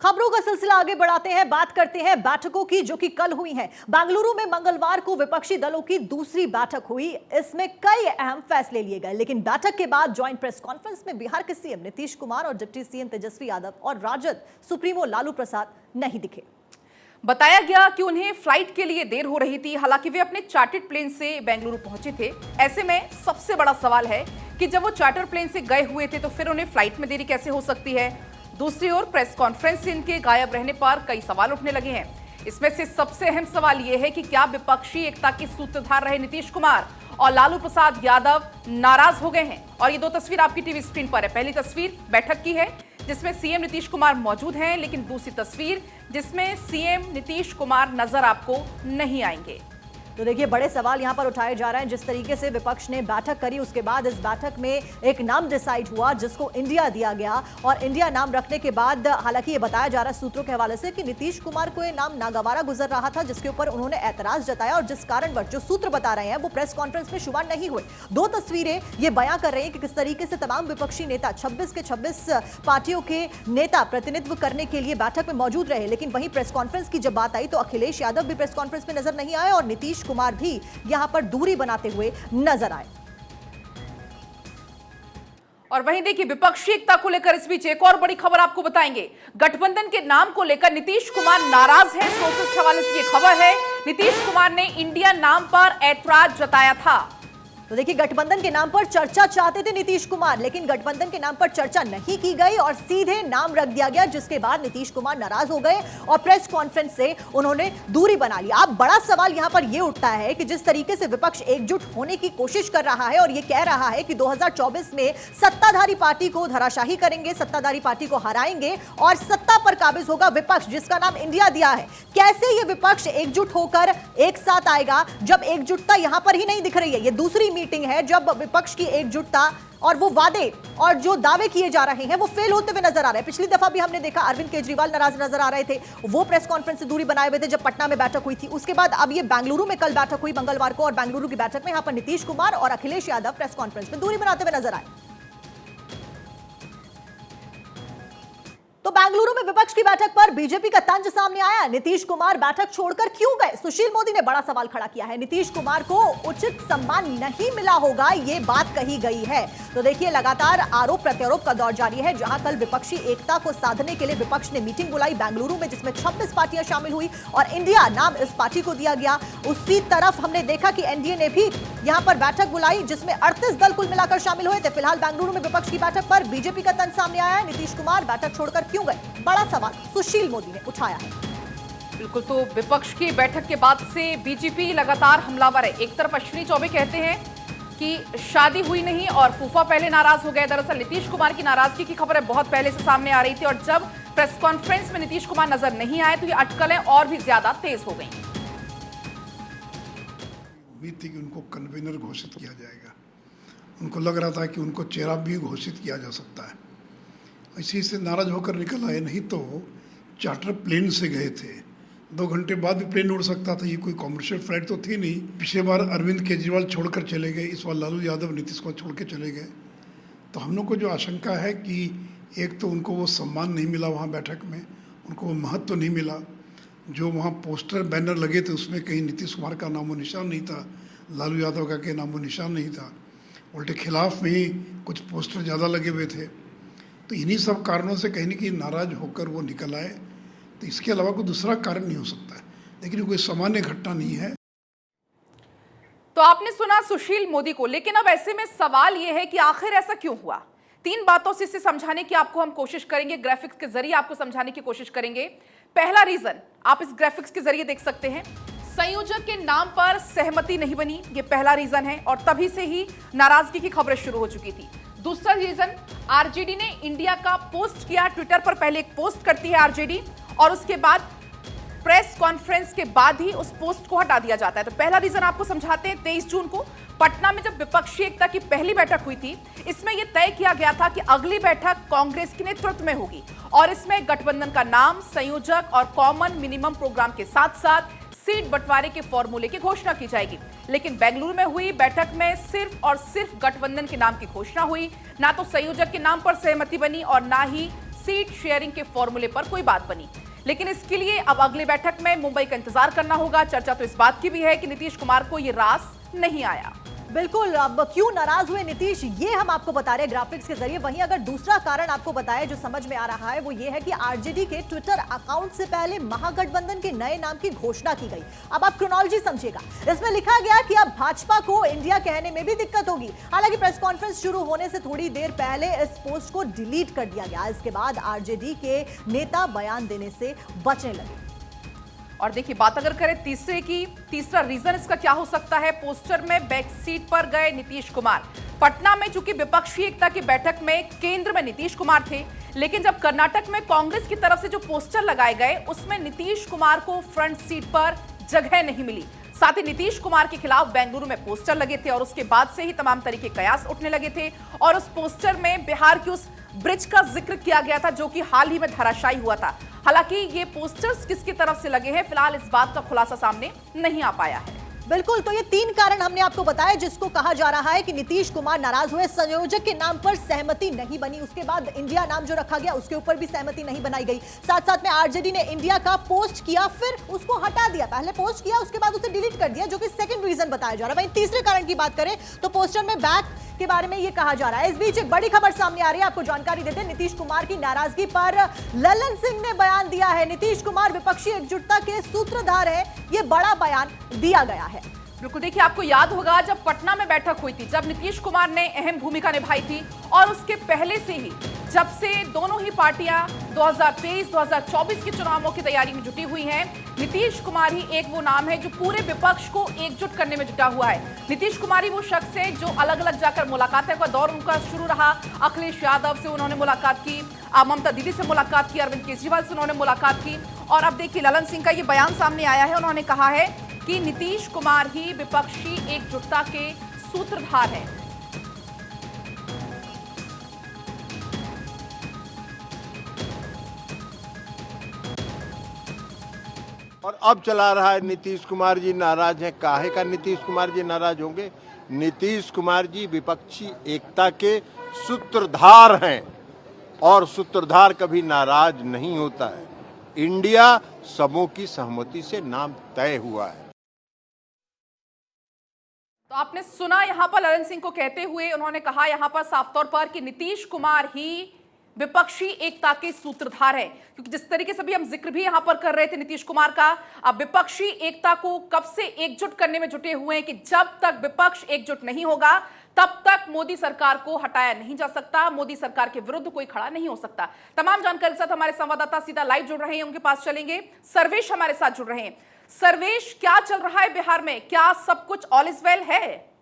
खबरों का सिलसिला आगे बढ़ाते हैं, बात करते हैं बैठकों की जो कि कल हुई हैं। बेंगलुरु में मंगलवार को विपक्षी दलों की दूसरी बैठक हुई। इसमें कई अहम फैसले लिए गए, लेकिन बैठक के बाद ज्वाइंट प्रेस कॉन्फ्रेंस में बिहार के सीएम नीतीश कुमार और डिप्टी सीएम तेजस्वी यादव और राजद सुप्रीमो लालू प्रसाद नहीं दिखे। बताया गया कि उन्हें फ्लाइट के लिए देर हो रही थी। हालांकि वे अपने चार्टर्ड प्लेन से बेंगलुरु पहुंचे थे। ऐसे में सबसे बड़ा सवाल है कि जब वो चार्टर प्लेन से गए हुए थे तो फिर उन्हें फ्लाइट में देरी कैसे हो सकती है। दूसरी ओर प्रेस कॉन्फ्रेंस से इनके गायब रहने पर कई सवाल उठने लगे हैं। इसमें से सबसे अहम सवाल यह है कि क्या विपक्षी एकता के सूत्रधार रहे नीतीश कुमार और लालू प्रसाद यादव नाराज हो गए हैं। और ये दो तस्वीर आपकी टीवी स्क्रीन पर है। पहली तस्वीर बैठक की है जिसमें सीएम नीतीश कुमार मौजूद हैं, लेकिन दूसरी तस्वीर जिसमें सीएम नीतीश कुमार नजर आपको नहीं आएंगे। तो देखिए, बड़े सवाल यहां पर उठाए जा रहे हैं। जिस तरीके से विपक्ष ने बैठक करी, उसके बाद इस बैठक में एक नाम डिसाइड हुआ जिसको इंडिया दिया गया। और इंडिया नाम रखने के बाद हालांकि ये बताया जा रहा है सूत्रों के हवाले से कि नीतीश कुमार को ये नाम नागवारा गुजर रहा था, जिसके ऊपर उन्होंने ऐतराज जताया और जिस कारणवश जो सूत्र बता रहे हैं वो प्रेस कॉन्फ्रेंस में शुमार नहीं हुए। दो तस्वीरें ये बयां कर रही हैं कि किस तरीके से तमाम विपक्षी नेता 26 के 26 पार्टियों के नेता प्रतिनिधित्व करने के लिए बैठक में मौजूद रहे। लेकिन वहीं प्रेस कॉन्फ्रेंस की जब बात आई तो अखिलेश यादव भी प्रेस कॉन्फ्रेंस में नजर नहीं आए और नीतीश कुमार भी यहां पर दूरी बनाते हुए नजर आए। और वहीं देखिए, विपक्षी एकता को लेकर इस बीच एक और बड़ी खबर आपको बताएंगे। गठबंधन के नाम को लेकर नीतीश कुमार नाराज हैं। सोर्सेस के हवाले से ये खबर है। नीतीश कुमार ने इंडिया नाम पर ऐतराज जताया था। तो देखिए, गठबंधन के नाम पर चर्चा चाहते थे नीतीश कुमार, लेकिन गठबंधन के नाम पर चर्चा नहीं की गई और सीधे नाम रख दिया गया, जिसके बाद नीतीश कुमार नाराज हो गए और प्रेस कॉन्फ्रेंस से उन्होंने दूरी बना ली। अब बड़ा सवाल यहां पर यह उठता है कि जिस तरीके से विपक्ष एकजुट होने की कोशिश कर रहा है और यह कह रहा है कि 2024 में सत्ताधारी पार्टी को धराशाही करेंगे, सत्ताधारी पार्टी को हराएंगे और सत्ता पर काबिज होगा विपक्ष, जिसका नाम इंडिया दिया है। कैसे यह विपक्ष एकजुट होकर एक साथ आएगा जब एकजुटता यहां पर ही नहीं दिख रही है। यह दूसरी मीटिंग है जब विपक्ष की एकजुटता और वो वादे और जो दावे किए जा रहे हैं वो फेल होते हुए नजर आ रहे हैं। पिछली दफा भी हमने देखा अरविंद केजरीवाल नाराज नजर आ रहे थे, वो प्रेस कॉन्फ्रेंस से दूरी बनाए हुए थे जब पटना में बैठक हुई थी। उसके बाद अब ये बेंगलुरु में कल बैठक हुई मंगलवार को और बेंगलुरु की बैठक में यहां पर नीतीश कुमार और अखिलेश यादव प्रेस कॉन्फ्रेंस में दूरी बनाते हुए नजर आए। तो बेंगलुरु में विपक्ष की बैठक पर बीजेपी का तंज सामने आया। नीतीश कुमार बैठक छोड़कर क्यों गए? सुशील मोदी ने बड़ा सवाल खड़ा किया है। नीतीश कुमार को उचित सम्मान नहीं मिला होगा, यह बात कही गई है। तो देखिए, लगातार आरोप प्रत्यारोप का दौर जारी है, जहां कल विपक्षी एकता को साधने के लिए विपक्ष ने मीटिंग बुलाई बेंगलुरु में, जिसमें 26 पार्टियां शामिल हुई और इंडिया नाम इस पार्टी को दिया गया। उसी तरफ हमने देखा कि एनडीए ने भी यहां पर बैठक बुलाई जिसमें 38 दल कुल मिलाकर शामिल हुए थे। फिलहाल बेंगलुरु में विपक्ष की बैठक पर बीजेपी का तंज सामने आया है। नीतीश कुमार बैठक छोड़कर क्यों गए? बड़ा सवाल सुशील मोदी ने उठाया है। बिल्कुल, तो विपक्ष की बैठक के बाद से बीजेपी लगातार हमलावर है। एक तरफ अश्विनी चौबे कहते हैं कि शादी हुई नहीं और फूफा पहले नाराज हो गए। दरअसल नीतीश कुमार की नाराजगी की खबर है बहुत पहले से सामने आ रही थी और जब प्रेस कॉन्फ्रेंस में नीतीश कुमार नजर नहीं आए तो ये अटकलें और भी ज्यादा तेज हो गई। उम्मीद थी कि उनको कन्वीनर घोषित किया जाएगा। उनको लग रहा था कि उनको चेहरा भी घोषित किया जा सकता है। इसी से नाराज होकर निकल आए, नहीं तो चार्टर प्लेन से गए थे। 2 घंटे बाद भी प्लेन उड़ सकता था, ये कोई कॉमर्शियल फ्लाइट तो थी नहीं। पिछले बार अरविंद केजरीवाल छोड़कर चले गए, इस बार लालू यादव नीतीश को छोड़ के चले गए। तो हम लोग को जो आशंका है कि एक तो उनको वो सम्मान नहीं मिला वहाँ बैठक में, उनको वो महत्व तो नहीं मिला। जो वहाँ पोस्टर बैनर लगे थे उसमें कहीं नीतीश कुमार का नामो निशान नहीं था, लालू यादव का कहीं नामो निशान नहीं था। उल्टे खिलाफ में ही कुछ पोस्टर ज़्यादा लगे हुए थे। तो इन्हीं सब कारणों से कहीं न कहीं नाराज होकर वो निकल आए। तो इसके अलावा कोई दूसरा कारण नहीं हो सकता है, लेकिन कोई सामान्य घटना नहीं है। तो आपने सुना सुशील मोदी को, लेकिन अब ऐसे में सवाल यह है कि आखिर ऐसा क्यों हुआ। 3 बातों से इसे समझाने की आपको हम कोशिश करेंगे, ग्राफिक्स के जरिए आपको समझाने की कोशिश करेंगे। पहला रीजन आप इस ग्राफिक्स के जरिए देख सकते हैं, संयोजक के नाम पर सहमति नहीं बनी, ये पहला रीजन है और तभी से ही नाराजगी की खबरें शुरू हो चुकी थी। दूसरा रीजन, आरजेडी ने इंडिया का पोस्ट किया ट्विटर पर। पहले एक पोस्ट करती है आरजेडी और उसके बाद प्रेस कॉन्फ्रेंस के बाद ही उस पोस्ट को हटा दिया जाता है। तो पहला रीजन आपको समझाते हैं। 23 जून को पटना में जब विपक्षी एकता की पहली बैठक हुई थी, इसमें यह तय किया गया था कि अगली बैठक कांग्रेस के नेतृत्व में होगी और इसमें गठबंधन का नाम, संयोजक और कॉमन मिनिमम प्रोग्राम के साथ साथ सीट बंटवारे के फॉर्मूले की घोषणा की जाएगी। लेकिन बेंगलुरु में हुई बैठक में सिर्फ और सिर्फ गठबंधन के नाम की घोषणा हुई, ना तो संयोजक के नाम पर सहमति बनी और ना ही सीट शेयरिंग के फॉर्मूले पर कोई बात बनी। लेकिन इसके लिए अब अगली बैठक में मुंबई का इंतजार करना होगा। चर्चा तो इस बात की भी है कि नीतीश कुमार को यह रास नहीं आया। बिल्कुल, अब क्यों नाराज हुए नीतीश, ये हम आपको बता रहे हैं ग्राफिक्स के जरिए। वहीं अगर दूसरा कारण आपको बताएं जो समझ में आ रहा है वो ये है कि आरजेडी के ट्विटर अकाउंट से पहले महागठबंधन के नए नाम की घोषणा की गई। अब आप क्रोनोलॉजी समझिएगा, इसमें लिखा गया कि अब भाजपा को इंडिया कहने में भी दिक्कत होगी। हालांकि प्रेस कॉन्फ्रेंस शुरू होने से थोड़ी देर पहले इस पोस्ट को डिलीट कर दिया गया। इसके बाद आरजेडी के नेता बयान देने से बचने लगे। और देखिए, बात अगर करें तीसरे की, तीसरा रीजन इसका क्या हो सकता है। पोस्टर में बैक सीट पर गए नीतीश कुमार। पटना में चूंकि विपक्षी एकता की बैठक में केंद्र में नीतीश कुमार थे, लेकिन जब कर्नाटक में कांग्रेस की तरफ से जो पोस्टर लगाए गए उसमें नीतीश कुमार को फ्रंट सीट पर जगह नहीं मिली। साथ ही नीतीश कुमार के खिलाफ बेंगलुरु में पोस्टर लगे थे और उसके बाद से ही तमाम तरीके कयास उठने लगे थे। और उस पोस्टर में बिहार की उस ब्रिज का जिक्र किया गया था जो कि हाल ही में धराशायी हुआ था। हालांकि ये पोस्टर्स किसकी तरफ से लगे हैं, फिलहाल इस बात का खुलासा सामने नहीं आ पाया है। बिल्कुल, तो ये तीन कारण हमने आपको बताया जिसको कहा जा रहा है कि नीतीश कुमार नाराज हुए। संयोजक के नाम पर सहमति नहीं बनी, उसके बाद इंडिया नाम जो रखा गया उसके ऊपर भी सहमति नहीं बनाई गई। साथ साथ में आरजेडी ने इंडिया का पोस्ट किया, फिर उसको हटा दिया। पहले पोस्ट किया, उसके बाद उसे डिलीट कर दिया, जो कि सेकंड रीजन बताया जा रहा है। वहीं तीसरे कारण की बात करें तो पोस्टर में बैक के बारे में ये कहा जा रहा है। इस बीच एक बड़ी खबर सामने आ रही है, आपको जानकारी देते हैं। नीतीश कुमार की नाराजगी पर ललन सिंह ने बयान दिया है। नीतीश कुमार विपक्षी एकजुटता के सूत्रधार है, ये बड़ा बयान दिया गया है। बिल्कुल, देखिए, आपको याद होगा जब पटना में बैठक हुई थी, जब नीतीश कुमार ने अहम भूमिका निभाई थी, और उसके पहले से ही जब से दोनों ही पार्टियां 2023-2024 के चुनावों की तैयारी में जुटी हुई हैं, नीतीश कुमार ही एक वो नाम है जो पूरे विपक्ष को एकजुट करने में जुटा हुआ है। नीतीश कुमार ही वो शख्स है जो अलग अलग जाकर मुलाकातों का दौर उनका शुरू रहा। अखिलेश यादव से उन्होंने मुलाकात की, ममता दीदी से मुलाकात की, अरविंद केजरीवाल से उन्होंने मुलाकात की। और अब देखिए, ललन सिंह का ये बयान सामने आया है। उन्होंने कहा है कि नीतीश कुमार ही विपक्षी एकजुटता के सूत्रधार हैं। और अब चला रहा है नीतीश कुमार जी नाराज हैं। काहे का नीतीश कुमार जी नाराज होंगे? नीतीश कुमार जी विपक्षी एकता के सूत्रधार हैं और सूत्रधार कभी नाराज नहीं होता है। इंडिया सबों की सहमति से नाम तय हुआ है। तो आपने सुना यहां पर ललन सिंह को कहते हुए, उन्होंने कहा यहां पर साफ तौर पर कि नीतीश कुमार ही विपक्षी एकता के सूत्रधार है। क्योंकि जिस तरीके से भी हम जिक्र भी यहां पर कर रहे थे नीतीश कुमार का, अब विपक्षी एकता को कब से एकजुट करने में जुटे हुए हैं कि जब तक विपक्ष एकजुट नहीं होगा तब तक मोदी सरकार को हटाया नहीं जा सकता, मोदी सरकार के विरुद्ध कोई खड़ा नहीं हो सकता। तमाम जानकारी के साथ हमारे संवाददाता सीधा लाइव जुड़ रहे हैं, उनके पास चलेंगे। सर्वेश हमारे साथ जुड़ रहे हैं। सर्वेश, क्या चल रहा है बिहार में? क्या सब कुछ ऑल इज वेल है?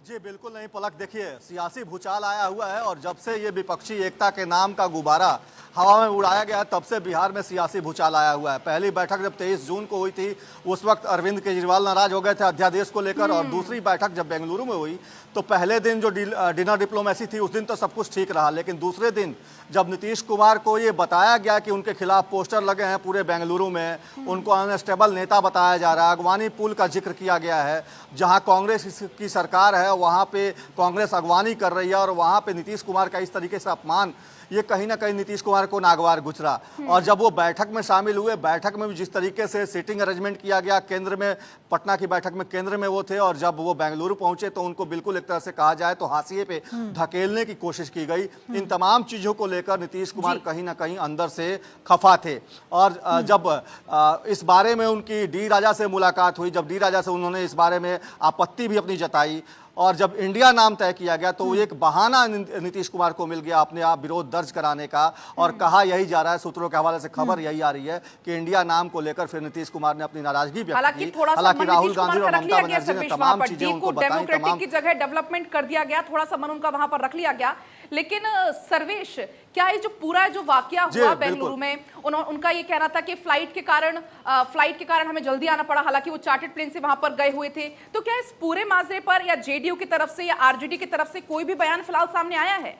जी बिल्कुल नहीं पलक, देखिए सियासी भूचाल आया हुआ है और जब से ये विपक्षी एकता के नाम का गुब्बारा हवा में उड़ाया गया तब से बिहार में सियासी भूचाल आया हुआ है। पहली बैठक जब 23 जून को हुई थी उस वक्त अरविंद केजरीवाल नाराज हो गए थे अध्यादेश को लेकर, और दूसरी बैठक जब बेंगलुरु में हुई तो पहले दिन जो डिनर डिप्लोमेसी थी उस दिन तो सब कुछ ठीक रहा, लेकिन दूसरे दिन जब नीतीश कुमार को ये बताया गया कि उनके खिलाफ पोस्टर लगे हैं पूरे बेंगलुरु में, उनको अनस्टेबल नेता बताया जा रहा है, अगवानी पुल का जिक्र किया गया है, जहां कांग्रेस की सरकार है वहां पे कांग्रेस अगवानी कर रही है और वहां पे नीतीश कुमार का इस तरीके से अपमान, ये कहीं ना कहीं नीतीश कुमार को नागवार गुजरा। और जब वो बैठक में शामिल हुए, बैठक में भी जिस तरीके से सीटिंग अरेंजमेंट किया गया, केंद्र में पटना की बैठक में केंद्र में वो थे, और जब वो बेंगलुरु पहुंचे तो उनको बिल्कुल एक तरह से कहा जाए तो हाशिए पे धकेलने की कोशिश की गई। इन तमाम चीजों को लेकर नीतीश कुमार कहीं ना कहीं अंदर से खफा थे। और जब इस बारे में उनकी डी राजा से मुलाकात हुई, जब डी राजा से उन्होंने इस बारे में आपत्ति भी अपनी जताई, और जब इंडिया नाम तय किया गया तो एक बहाना नीतीश कुमार को मिल गया अपने आप विरोध दर्ज कराने का, और कहा यही जा रहा है, सूत्रों के हवाले से खबर यही आ रही है कि इंडिया नाम को लेकर फिर नीतीश कुमार ने अपनी नाराजगी व्यक्त की। हालांकि राहुल गांधी और ममता बनर्जी ने तमाम चीजें उनको बताई, तमाम की जगह डेवलपमेंट कर दिया गया, थोड़ा सा मन उनका वहां पर रख लिया गया। लेकिन सर्वेश, क्या ये जो पूरा जो वाकया हुआ बेंगलुरु में, उनका ये कहना था कि फ्लाइट के कारण हमें जल्दी आना पड़ा, हालांकि वो चार्टर्ड प्लेन से वहां पर गए हुए थे। तो क्या इस पूरे मामले पर या जेडीयू की तरफ से या आरजेडी की तरफ से कोई भी बयान फिलहाल सामने आया है?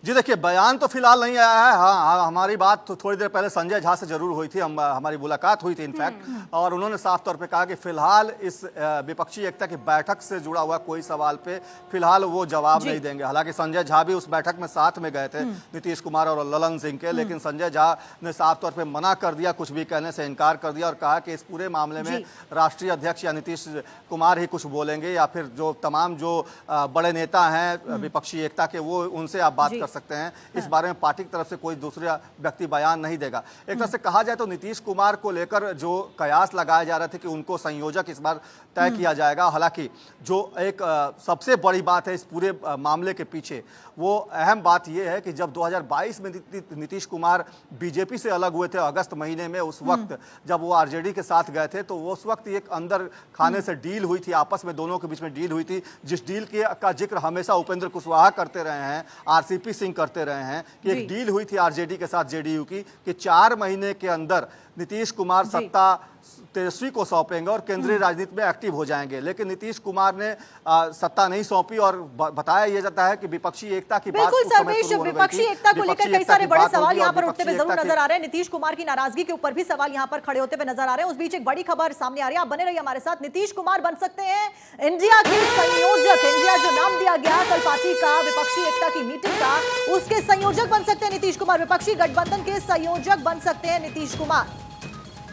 जी देखिए, बयान तो फिलहाल नहीं आया है। हाँ, हमारी बात तो थोड़ी देर पहले संजय झा से जरूर हुई थी, हमारी मुलाकात हुई थी इनफैक्ट, और उन्होंने साफ तौर पे कहा कि फिलहाल इस विपक्षी एकता की बैठक से जुड़ा हुआ कोई सवाल पे फिलहाल वो जवाब नहीं देंगे। हालांकि संजय झा भी उस बैठक में साथ में गए थे, नीतीश कुमार और ललन सिंह के, लेकिन संजय झा ने साफ तौर पर मना कर दिया, कुछ भी कहने से इनकार कर दिया और कहा कि इस पूरे मामले में राष्ट्रीय अध्यक्ष या नीतीश कुमार ही कुछ बोलेंगे, या फिर जो तमाम जो बड़े नेता हैं विपक्षी एकता के, वो उनसे आप बात कर सकते हैं। इस बारे में पार्टी की तरफ से कोई दूसरा व्यक्ति बयान नहीं देगा। एक तरह से कहा जाए तो नीतीश कुमार को लेकर जो कयास लगाए जा रहे थे कि उनको संयोजक इस बार तय किया जाएगा, हालांकि जो एक सबसे बड़ी बात है इस पूरे मामले के पीछे, वो अहम बात यह है कि जब 2022 में नीतीश कुमार बीजेपी से अलग हुए थे अगस्त महीने में, उस वक्त जब वो आरजेडी के साथ गए थे, तो उस वक्त एक अंदर खाने से डील हुई थी, आपस में दोनों के बीच में डील हुई थी, जिस डील का जिक्र हमेशा उपेंद्र कुशवाहा करते रहे हैं, आरसीपी सिंह करते रहे हैं कि एक डील हुई थी आरजेडी के साथ जेडीयू की कि 4 महीने के अंदर नीतीश कुमार सत्ता तेजस्वी को सौंपेंगे और केंद्रीय राजनीति में एक्टिव हो जाएंगे। लेकिन नीतीश कुमार ने सत्ता नहीं सौंपी और बताया यह जाता है कि विपक्षी एकता की बात बिल्कुल सर्वेश, विपक्षी एकता को लेकर कई सारे बड़े सवाल यहाँ पर उठते हुए जरूर नजर आ रहे हैं। नीतीश कुमार की नाराजगी के ऊपर भी सवाल यहाँ पर खड़े होते हुए नजर आ रहे हैं। उस बीच एक बड़ी खबर सामने आ रही है, आप बने रहिए हमारे साथ। नीतीश कुमार बन सकते हैं इंडिया के संयोजक। इंडिया जो नाम दिया गया कल पार्टी का विपक्षी एकता की मीटिंग का, उसके संयोजक बन सकते हैं नीतीश कुमार। विपक्षी गठबंधन के संयोजक बन सकते हैं नीतीश कुमार।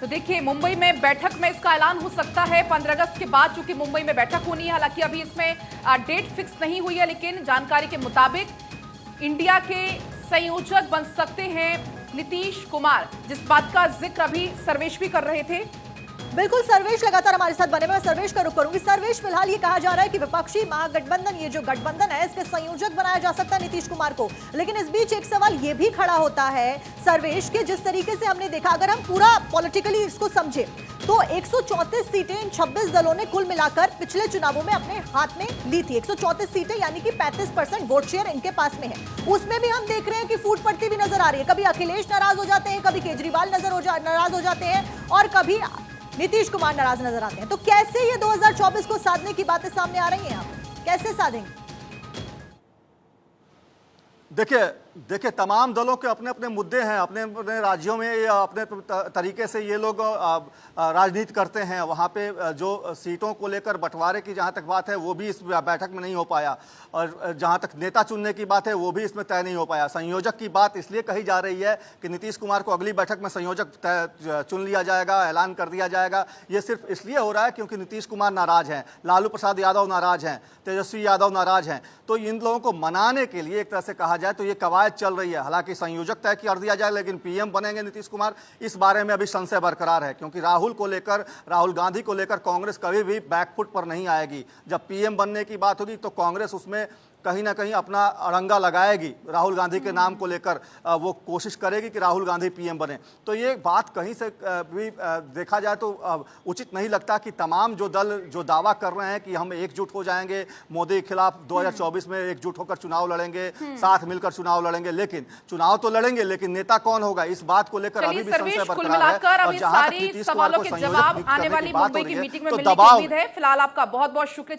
तो देखिए, मुंबई में बैठक में इसका ऐलान हो सकता है 15 अगस्त के बाद, चूंकि मुंबई में बैठक होनी है। हालांकि अभी इसमें डेट फिक्स नहीं हुई है, लेकिन जानकारी के मुताबिक इंडिया के संयोजक बन सकते हैं नीतीश कुमार, जिस बात का जिक्र अभी सर्वेश भी कर रहे थे। बिल्कुल सर्वेश लगातार हमारे साथ बने हुए, मैं सर्वेश का रुख करूंगी। सर्वेश, फिलहाल ये कहा जा रहा है कि विपक्षी महागठबंधन, ये जो गठबंधन है, इसके संयोजक बनाया जा सकता है नीतीश कुमार को। लेकिन इस बीच एक सवाल ये भी खड़ा होता है सर्वेश के, जिस तरीके से हमने देखा, अगर हम पूरा पॉलिटिकली इसको समझे तो 134 सीटें इन 26 दलों ने कुल मिलाकर पिछले चुनावों में अपने हाथ में ली थी। 134 सीटें यानी कि 35% वोट शेयर इनके पास में है। उसमें भी हम देख रहे हैं कि फूट पड़ती भी नजर आ रही है। कभी अखिलेश नाराज हो जाते हैं, कभी केजरीवाल नाराज हो जाते हैं, और कभी नीतीश कुमार नाराज नजर आते हैं। तो कैसे ये 2024 को साधने की बातें सामने आ रही हैं, आप कैसे साधेंगे? देखिए तमाम दलों के अपने अपने मुद्दे हैं, अपने अपने राज्यों में या अपने तरीके से ये लोग राजनीति करते हैं। वहाँ पे जो सीटों को लेकर बंटवारे की जहाँ तक बात है, वो भी इस बैठक में नहीं हो पाया, और जहाँ तक नेता चुनने की बात है, वो भी इसमें तय नहीं हो पाया। संयोजक की बात इसलिए कही जा रही है कि नीतीश कुमार को अगली बैठक में संयोजक चुन लिया जाएगा, ऐलान कर दिया जाएगा। ये सिर्फ इसलिए हो रहा है क्योंकि नीतीश कुमार नाराज हैं, लालू प्रसाद यादव नाराज हैं, तेजस्वी यादव नाराज हैं। तो इन लोगों को मनाने के लिए एक तरह से कहा जाए तो ये कवायद चल रही है। हालांकि संयोजक तय कर दिया जाए, लेकिन पीएम बनेंगे नीतीश कुमार, इस बारे में अभी संशय बरकरार है, क्योंकि राहुल गांधी को लेकर कांग्रेस कभी भी बैकफुट पर नहीं आएगी। जब पीएम बनने की बात होगी तो कांग्रेस उसमें कहीं ना कहीं अपना अड़ंगा लगाएगी, राहुल गांधी के नाम को लेकर वो कोशिश करेगी कि राहुल गांधी पीएम बने। तो ये बात कहीं से भी देखा जाए तो उचित नहीं लगता कि तमाम जो दल जो दावा कर रहे हैं कि हम एकजुट हो जाएंगे, मोदी के खिलाफ 2024 में एकजुट होकर चुनाव लड़ेंगे, साथ मिलकर चुनाव लड़ेंगे, लेकिन चुनाव तो लड़ेंगे, लेकिन नेता कौन होगा, इस बात को लेकर अभी भी संशय बरकरार है। और जहां तक नीतीश कुमार को सवालों के जवाब आने वाली मुंबई की मीटिंग में मिलने की उम्मीद है। फिलहाल आपका बहुत बहुत शुक्रिया।